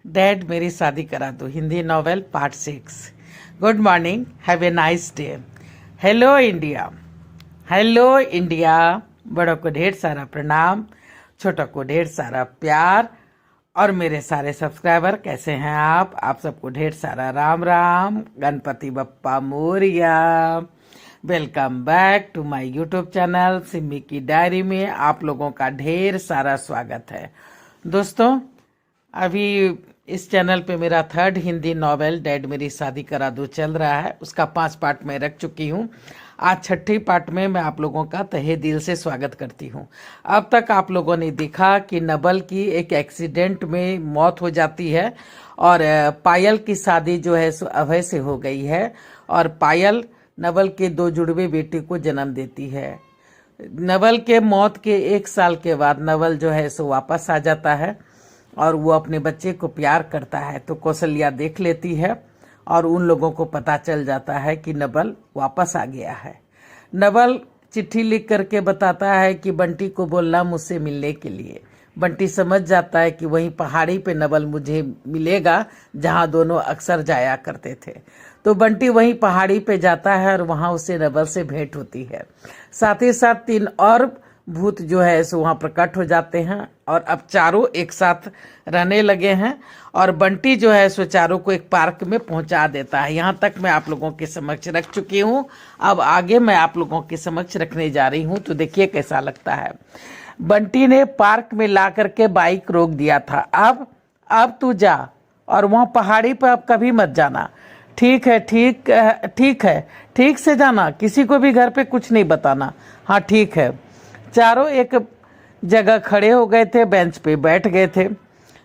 Dad मेरी शादी करा दो Hindi novel part 6। Good morning, have a nice day. Hello India, hello India. बड़ों को ढेर सारा प्रणाम, छोटों को ढेर सारा प्यार। और मेरे सारे सब्सक्राइबर कैसे हैं आप सबको ढेर सारा Ram Ram, Ganpati Bappa Morya. Welcome back to my YouTube channel Simi की डायरी में आप लोगों का ढेर सारा स्वागत है। दोस्तों, अभी इस चैनल पे मेरा 3rd हिंदी नॉवेल डैड मेरी शादी करा दो चल रहा है। उसका 5 पार्ट मैं रख चुकी हूँ। आज 6ठी पार्ट में मैं आप लोगों का तहे दिल से स्वागत करती हूँ। अब तक आप लोगों ने देखा कि नवल की एक एक्सीडेंट में मौत हो जाती है और पायल की शादी जो है सो अभय से हो गई है और पायल नवल के 2 जुड़वे बेटे को जन्म देती है। नवल के मौत के 1 साल के बाद नवल जो है सो वापस आ जाता है और वो अपने बच्चे को प्यार करता है। तो कौशल्या देख लेती है और उन लोगों को पता चल जाता है कि नवल वापस आ गया है। नवल चिट्ठी लिख करके बताता है कि बंटी को बोलना मुझसे मिलने के लिए। बंटी समझ जाता है कि वहीं पहाड़ी पे नवल मुझे मिलेगा जहां दोनों अक्सर जाया करते थे। तो बंटी वहीं पहाड़ी पे जाता है और वहां उससे नवल से भेंट होती है। साथ ही साथ 3 और भूत जो है सो वहाँ प्रकट हो जाते हैं और अब चारों एक साथ रहने लगे हैं और बंटी जो है सो चारों को एक पार्क में पहुंचा देता है। यहाँ तक मैं आप लोगों के समक्ष रख चुकी हूँ। अब आगे मैं आप लोगों के समक्ष रखने जा रही हूँ, तो देखिए कैसा लगता है। बंटी ने पार्क में ला करके बाइक रोक दिया था। अब तू जा और वहाँ पहाड़ी पर अब कभी मत जाना। ठीक है, ठीक है, ठीक से जाना, किसी को भी घर पे कुछ नहीं बताना। हाँ ठीक है। चारों एक जगह खड़े हो गए थे, बेंच पे बैठ गए थे।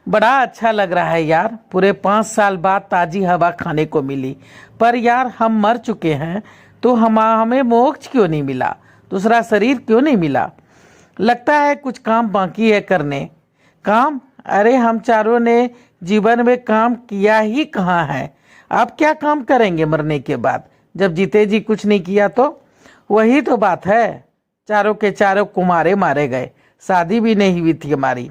बड़ा अच्छा लग रहा है यार, पूरे 5 साल बाद ताजी हवा खाने को मिली। पर यार हम मर चुके हैं तो हमें मोक्ष क्यों नहीं मिला, दूसरा शरीर क्यों नहीं मिला? लगता है कुछ काम बाकी है करने। काम? अरे हम चारों ने जीवन में काम किया ही कहाँ है। अब क्या काम करेंगे मरने के बाद, जब जीते जी कुछ नहीं किया तो? वही तो बात है, चारों के चारों कुमारे मारे गए, शादी भी नहीं हुई थी हमारी।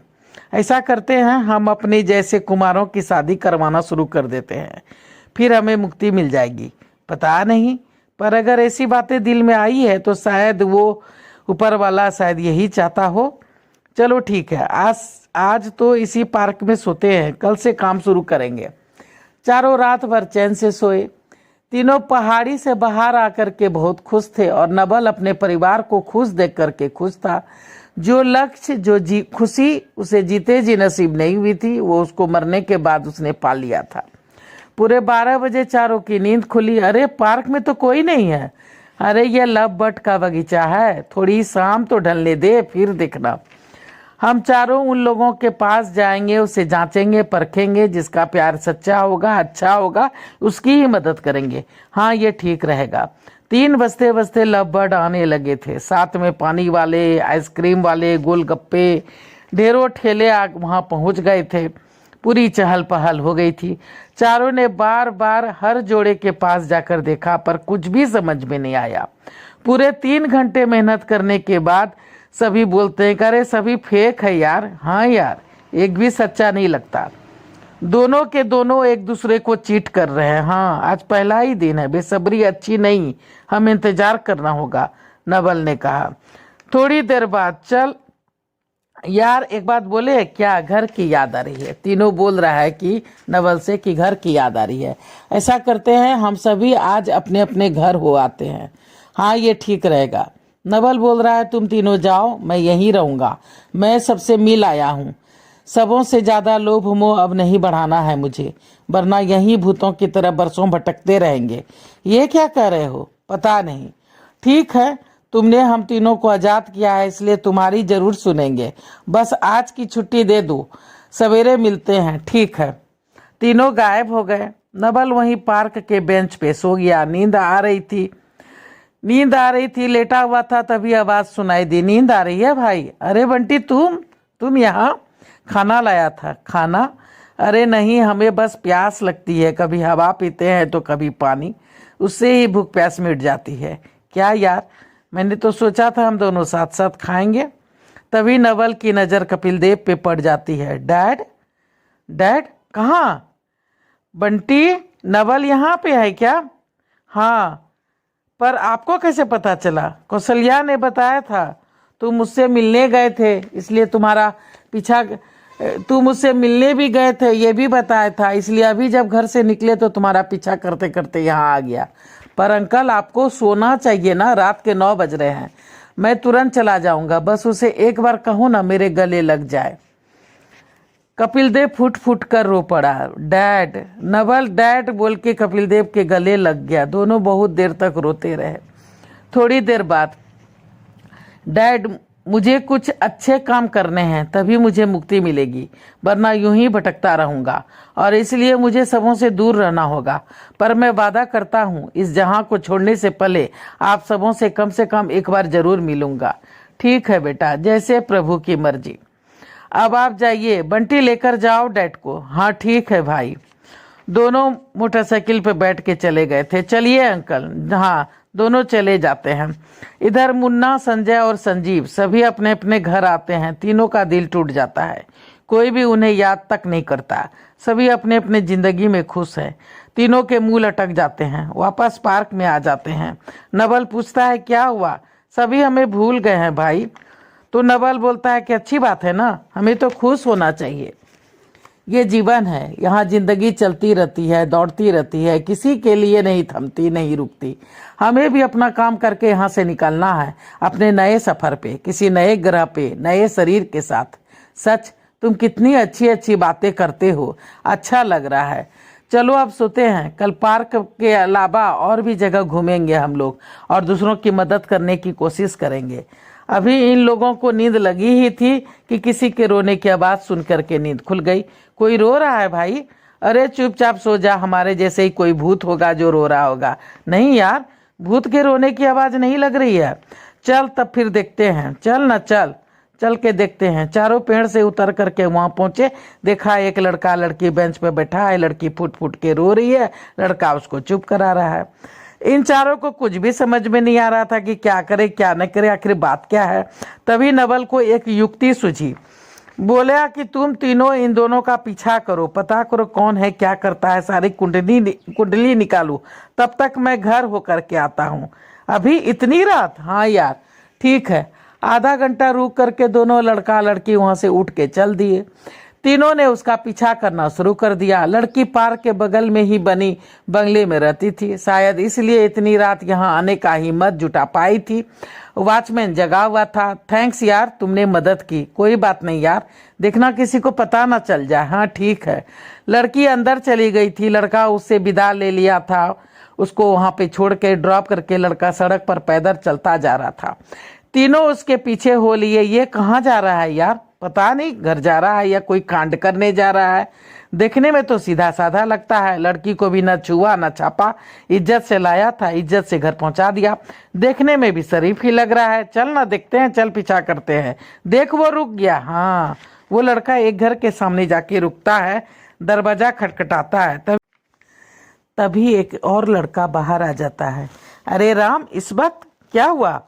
ऐसा करते हैं, हम अपने जैसे कुमारों की शादी करवाना शुरू कर देते हैं, फिर हमें मुक्ति मिल जाएगी। पता नहीं, पर अगर ऐसी बातें दिल में आई है तो शायद वो ऊपर वाला शायद यही चाहता हो। चलो ठीक है, आज तो इसी पार्क में सोते हैं, कल से काम शुरू करेंगे। चारों रात भर चैन से सोए। तीनों पहाड़ी से बाहर आकर के बहुत खुश थे और नवल अपने परिवार को खुश देख करके खुश था। जो लक्ष्य, जो खुशी उसे जीते जी नसीब नहीं हुई थी, वो उसको मरने के बाद उसने पा लिया था। पूरे 12 बजे चारों की नींद खुली। अरे पार्क में तो कोई नहीं है। अरे ये लव बट का बगीचा है, थोड़ी शाम तो ढलने दे, फिर देखना। हम चारों उन लोगों के पास जाएंगे, उसे जांचेंगे, परखेंगे। जिसका प्यार सच्चा होगा, अच्छा होगा, उसकी ही मदद करेंगे। हाँ ये ठीक रहेगा। 3 बजते बजते लव बर्ड आने लगे थे। साथ में पानी वाले, आइसक्रीम वाले, गोलगप्पे, ढेरों ठेले वहाँ पहुँच गए थे। पूरी चहल पहल हो गई थी। चारों ने बार बार हर जोड़े के पास जाकर देखा, पर कुछ भी समझ में नहीं आया। पूरे 3 घंटे मेहनत करने के बाद सभी बोलते हैं, अरे सभी फेक है यार। हाँ यार, एक भी सच्चा नहीं लगता। दोनों के दोनों एक दूसरे को चीट कर रहे हैं। हाँ आज पहला ही दिन है, बेसब्री अच्छी नहीं, हम इंतजार करना होगा, नवल ने कहा। थोड़ी देर बाद, चल यार एक बात बोले क्या, घर की याद आ रही है। तीनों बोल रहा है कि नवल से कि घर की याद आ रही है। ऐसा करते हैं, हम सभी आज अपने अपने घर हो आते हैं। हाँ ये ठीक रहेगा। नवल बोल रहा है, तुम तीनों जाओ, मैं यहीं रहूंगा। मैं सबसे मिल आया हूँ। सबों से ज्यादा लोभ मोह अब नहीं बढ़ाना है मुझे, वरना यहीं भूतों की तरह बरसों भटकते रहेंगे। ये क्या कह रहे हो? पता नहीं। ठीक है, तुमने हम तीनों को आजाद किया है, इसलिए तुम्हारी जरूर सुनेंगे। बस आज की छुट्टी दे दो, सवेरे मिलते हैं। ठीक है। तीनों गायब हो गए। नवल वहीं पार्क के बेंच पे सो गया। नींद आ रही थी, लेटा हुआ था, तभी आवाज सुनाई दी, नींद आ रही है भाई? अरे बंटी तुम यहाँ? खाना लाया था। खाना? अरे नहीं, हमें बस प्यास लगती है, कभी हवा पीते हैं तो कभी पानी, उससे ही भूख प्यास मिट जाती है। क्या यार, मैंने तो सोचा था हम दोनों साथ साथ खाएंगे। तभी नवल की नज़र कपिल देव पे पड़ जाती है। डैड, कहाँ? बंटी, नवल यहाँ पे है क्या? हाँ, पर आपको कैसे पता चला? कौशल्या ने बताया था। तुम मुझसे मिलने गए थे, इसलिए तुम्हारा पीछा, तुम मुझसे मिलने भी गए थे ये भी बताया था, इसलिए अभी जब घर से निकले तो तुम्हारा पीछा करते करते यहाँ आ गया। पर अंकल, आपको सोना चाहिए ना, रात के 9 बज रहे हैं। मैं तुरंत चला जाऊंगा, बस उसे एक बार कहो ना मेरे गले लग जाए। कपिल देव फुट फुट कर रो पड़ा। डैड, नवल डैड बोल के कपिल देव के गले लग गया। दोनों बहुत देर तक रोते रहे। थोड़ी देर बाद, डैड, मुझे कुछ अच्छे काम करने हैं, तभी मुझे मुक्ति मिलेगी, वरना यूं ही भटकता रहूंगा, और इसलिए मुझे सबों से दूर रहना होगा। पर मैं वादा करता हूँ, इस जहां को छोड़ने से पहले आप सबों से कम एक बार जरूर मिलूंगा। ठीक है बेटा, जैसे प्रभु की मर्जी। अब आप जाइए, बंटी लेकर जाओ डैड को। हाँ ठीक है भाई। दोनों मोटरसाइकिल पे बैठ के चले गए थे। चलिए अंकल। हाँ, दोनों चले जाते हैं। इधर मुन्ना, संजय और संजीव सभी अपने अपने घर आते हैं। तीनों का दिल टूट जाता है। कोई भी उन्हें याद तक नहीं करता। सभी अपने अपने जिंदगी में खुश हैं। तीनों के मुंह लटक जाते हैं। वापस पार्क में आ जाते हैं। नवल पूछता है, क्या हुआ? सभी हमें भूल गए हैं भाई। तो नवल बोलता है कि अच्छी बात है ना, हमें तो खुश होना चाहिए। ये जीवन है, यहाँ जिंदगी चलती रहती है, दौड़ती रहती है, किसी के लिए नहीं थमती, नहीं रुकती। हमें भी अपना काम करके यहाँ से निकलना है, अपने नए सफर पे, किसी नए ग्रह पे, नए शरीर के साथ। सच, तुम कितनी अच्छी अच्छी बातें करते हो, अच्छा लग रहा है। चलो अब सोते हैं। कल पार्क के अलावा और भी जगह घूमेंगे हम लोग, और दूसरों की मदद करने की कोशिश करेंगे। अभी इन लोगों को नींद लगी ही थी कि किसी के रोने की आवाज़ सुन करके नींद खुल गई। कोई रो रहा है भाई? अरे चुपचाप सो जा, हमारे जैसे ही कोई भूत होगा जो रो रहा होगा। नहीं यार, भूत के रोने की आवाज़ नहीं लग रही है। चल तब फिर देखते हैं। चल ना, चल चल के देखते हैं। चारों पेड़ से उतर करके वहाँ पहुँचे। देखा एक लड़का लड़की बेंच पे बैठा है। लड़की फुट फुट के रो रही है, लड़का उसको चुप करा रहा है। इन चारों को कुछ भी समझ में नहीं आ रहा था कि क्या करे क्या न करे, आखिर बात क्या है। तभी नवल को एक युक्ति सूझी। बोला कि तुम तीनों इन दोनों का पीछा करो, पता करो कौन है, क्या करता है, सारी कुंडली निकालो। तब तक मैं घर होकर के आता हूँ। अभी इतनी रात? हाँ यार, ठीक है। आधा घंटा रुक करके दोनों लड़का लड़की वहां से उठ के चल दिए। तीनों ने उसका पीछा करना शुरू कर दिया। लड़की पार्क के बगल में ही बनी बंगले में रहती थी, शायद इसलिए इतनी रात यहाँ आने का हिम्मत जुटा पाई थी। वॉचमैन जगा हुआ था। थैंक्स यार, तुमने मदद की। कोई बात नहीं यार, देखना किसी को पता ना चल जाए। हाँ ठीक है। लड़की अंदर चली गई थी। लड़का उससे विदा ले लिया था। उसको वहां पे छोड़ के ड्रॉप करके लड़का सड़क पर पैदल चलता जा रहा था। तीनों उसके पीछे हो लिए। ये कहाँ जा रहा है यार? पता नहीं, घर जा रहा है या कोई कांड करने जा रहा है। देखने में तो सीधा साधा लगता है। लड़की को भी न छुआ न छापा, इज्जत से लाया था, इज्जत से घर पहुंचा दिया। देखने में भी शरीफ ही लग रहा है। चल ना देखते हैं, चल पीछा करते हैं। देख वो रुक गया। हाँ, वो लड़का एक घर के सामने जाके रुकता है। दरवाजा खटखटाता है। तभी एक और लड़का बाहर आ जाता है। अरे राम, इस वक्त क्या हुआ?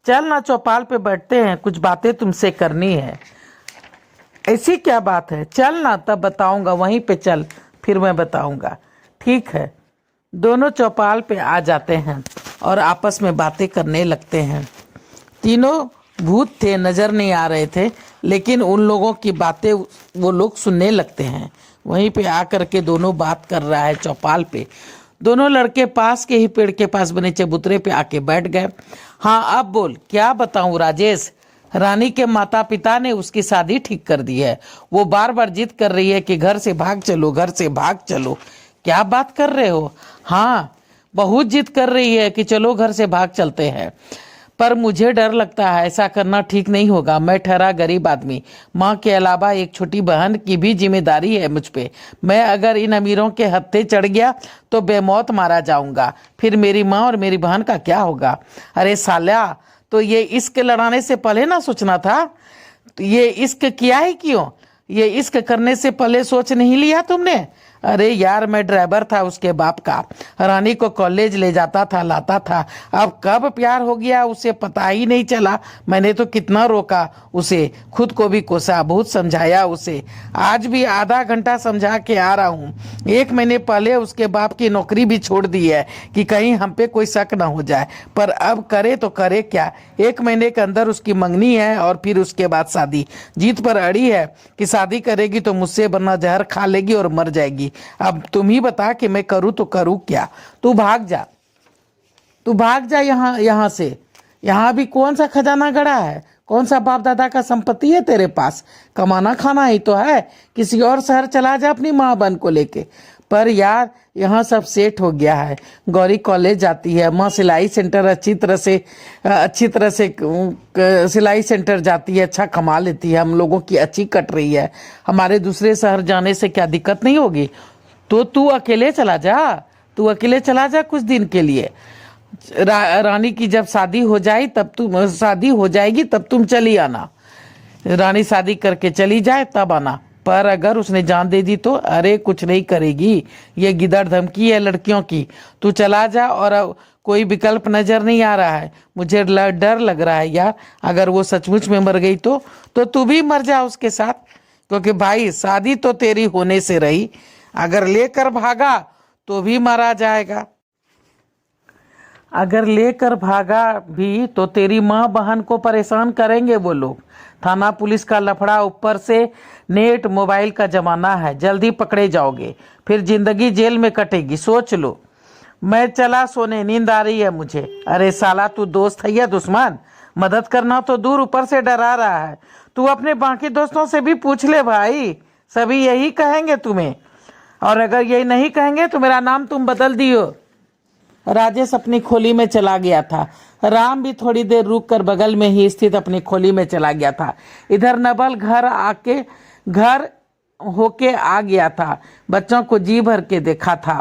चल ना, चौपाल पे बैठते हैं, कुछ बातें तुमसे करनी है। ऐसी क्या बात है? चल ना, तब बताऊंगा। वहीं पे चल, फिर मैं बताऊंगा। ठीक है। दोनों चौपाल पे आ जाते हैं और आपस में बातें करने लगते हैं। तीनों भूत थे, नजर नहीं आ रहे थे, लेकिन उन लोगों की बातें वो लोग सुनने लगते हैं। वहीं पे आकर के दोनों बात कर रहा है चौपाल पे। दोनों लड़के पास के ही पेड़ के पास बने चबूतरे पे आके बैठ गए। हाँ अब बोल, क्या बताऊं राजेश? रानी के माता पिता ने उसकी शादी ठीक कर दी है। वो बार बार जिद कर रही है कि घर से भाग चलो, घर से भाग चलो। क्या बात कर रहे हो? हाँ, बहुत जिद कर रही है कि चलो घर से भाग चलते हैं। पर मुझे डर लगता है, ऐसा करना ठीक नहीं होगा। मैं ठहरा गरीब आदमी, माँ के अलावा एक छोटी बहन की भी जिम्मेदारी है मुझ पे। मैं अगर इन अमीरों के हत्थे चढ़ गया तो बेमौत मारा जाऊंगा। फिर मेरी माँ और मेरी बहन का क्या होगा? अरे साल्या, तो ये इश्क लड़ाने से पहले ना सोचना था? ये इश्क किया ही क्यों? ये इश्क करने से पहले सोच नहीं लिया तुमने? अरे यार, मैं ड्राइवर था उसके बाप का, रानी को कॉलेज ले जाता था, लाता था। अब कब प्यार हो गया उसे पता ही नहीं चला। मैंने तो कितना रोका उसे, खुद को भी कोसा, बहुत समझाया उसे। आज भी आधा घंटा समझा के आ रहा हूँ। 1 महीने पहले उसके बाप की नौकरी भी छोड़ दी है कि कहीं हम पे कोई शक न हो जाए, पर अब करे तो करे क्या। 1 महीने के अंदर उसकी मंगनी है और फिर उसके बाद शादी। जीत पर अड़ी है कि शादी करेगी तो मुझसे बना जहर खा लेगी और मर जाएगी। अब तुम ही बता कि मैं करूं तो करूं क्या। तू भाग जा, तू भाग जा यहां से। यहां भी कौन सा खजाना गड़ा है? कौन सा बाप दादा का संपत्ति है तेरे पास? कमाना खाना ही तो है। किसी और शहर चला जा अपनी माँ बहन को लेके। पर यार, यहाँ सब सेट हो गया है। गौरी कॉलेज जाती है, माँ सिलाई सेंटर अच्छी तरह से सिलाई सेंटर जाती है, अच्छा कमा लेती है, हम लोगों की अच्छी कट रही है। हमारे दूसरे शहर जाने से क्या दिक्कत नहीं होगी? तो तू अकेले चला जा, तू अकेले चला जा कुछ दिन के लिए। रानी की जब शादी हो जाएगी तब तुम चली आना। रानी शादी करके चली जाए तब आना। पर अगर उसने जान दे दी तो? अरे कुछ नहीं करेगी, ये गिदड़ धमकी है लड़कियों की। तू चला जा, और कोई विकल्प नजर नहीं आ रहा है। मुझे डर लग रहा है यार, अगर वो सचमुच में मर गई तो तू भी मर जा उसके साथ। क्योंकि भाई, शादी तो तेरी होने से रही, अगर लेकर भागा तो भी मारा जाएगा। अगर लेकर भागा भी तो तेरी माँ बहन को परेशान करेंगे वो लोग। थाना पुलिस का लफड़ा, ऊपर से नेट मोबाइल का जमाना है, जल्दी पकड़े जाओगे, फिर जिंदगी जेल में कटेगी। सोच लो। मैं चला सोने, नींद आ रही है मुझे। अरे साला, तू दोस्त है या दुश्मन? मदद करना तो दूर, ऊपर से डरा रहा है। तू अपने बाकी दोस्तों से भी पूछ ले भाई, सभी यही कहेंगे तुम्हें। और अगर यही नहीं कहेंगे तो मेरा नाम तुम बदल दियो। राजेश अपनी खोली में चला गया था। राम भी थोड़ी देर रुक कर बगल में ही स्थित अपनी खोली में चला गया था। इधर नवल घर होके आ गया था। बच्चों को जी भर के देखा था।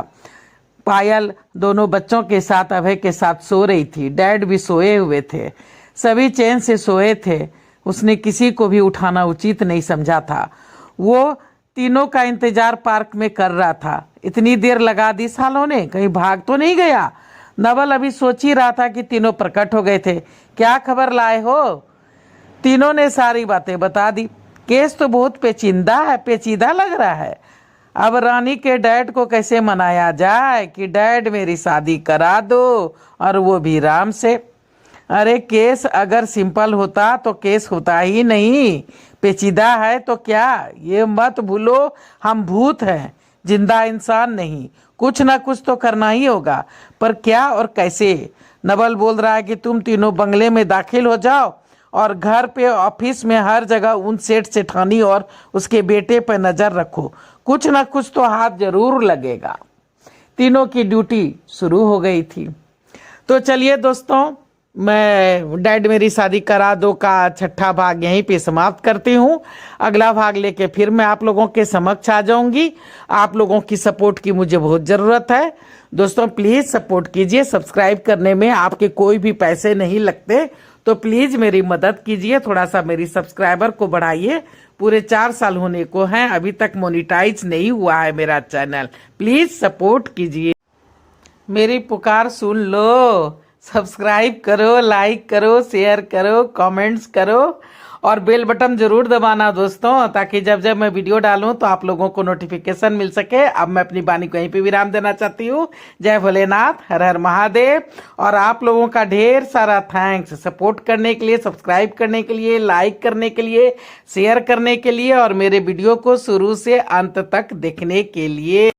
पायल दोनों बच्चों के साथ अभय के साथ सो रही थी। डैड भी सोए हुए थे। सभी चैन से सोए थे। उसने किसी को भी उठाना उचित नहीं समझा था। वो तीनों का इंतजार पार्क में कर रहा था। इतनी देर लगा दी सालों ने, कहीं भाग तो नहीं गया? नवल अभी सोच ही रहा था कि तीनों प्रकट हो गए थे। क्या खबर लाए हो? तीनों ने सारी बातें बता दी। केस तो बहुत पेचीदा लग रहा है। अब रानी के डैड को कैसे मनाया जाए कि डैड मेरी शादी करा दो, और वो भी राम से। अरे केस अगर सिंपल होता तो केस होता ही नहीं। पेचीदा है तो क्या? ये मत भूलो, हम भूत हैं, जिंदा इंसान नहीं। कुछ ना कुछ तो करना ही होगा, पर क्या और कैसे? नवल बोल रहा है कि तुम तीनों बंगले में दाखिल हो जाओ और घर पे, ऑफिस में, हर जगह उन सेठ सेठानी और उसके बेटे पर नजर रखो। कुछ ना कुछ तो हाथ जरूर लगेगा। तीनों की ड्यूटी शुरू हो गई थी। तो चलिए दोस्तों, मैं डैड मेरी शादी करा दो का 6ठा भाग यहीं पे समाप्त करती हूँ। अगला भाग लेके फिर मैं आप लोगों के समक्ष आ जाऊंगी। आप लोगों की सपोर्ट की मुझे बहुत ज़रूरत है। दोस्तों प्लीज़ सपोर्ट कीजिए। सब्सक्राइब करने में आपके कोई भी पैसे नहीं लगते, तो प्लीज़ मेरी मदद कीजिए। थोड़ा सा मेरी सब्सक्राइबर को बढ़ाइए। पूरे 4 साल होने को हैं, अभी तक मोनिटाइज नहीं हुआ है मेरा चैनल। प्लीज़ सपोर्ट कीजिए, मेरी पुकार सुन लो। सब्सक्राइब करो, लाइक करो, शेयर करो, कमेंट्स करो, और बेल बटन जरूर दबाना दोस्तों, ताकि जब जब मैं वीडियो डालूं तो आप लोगों को नोटिफिकेशन मिल सके। अब मैं अपनी वाणी को यहीं पे विराम देना चाहती हूँ। जय भोलेनाथ, हर हर महादेव। और आप लोगों का ढेर सारा थैंक्स सपोर्ट करने के लिए, सब्सक्राइब करने के लिए, लाइक करने के लिए, शेयर करने के लिए, और मेरे वीडियो को शुरू से अंत तक देखने के लिए।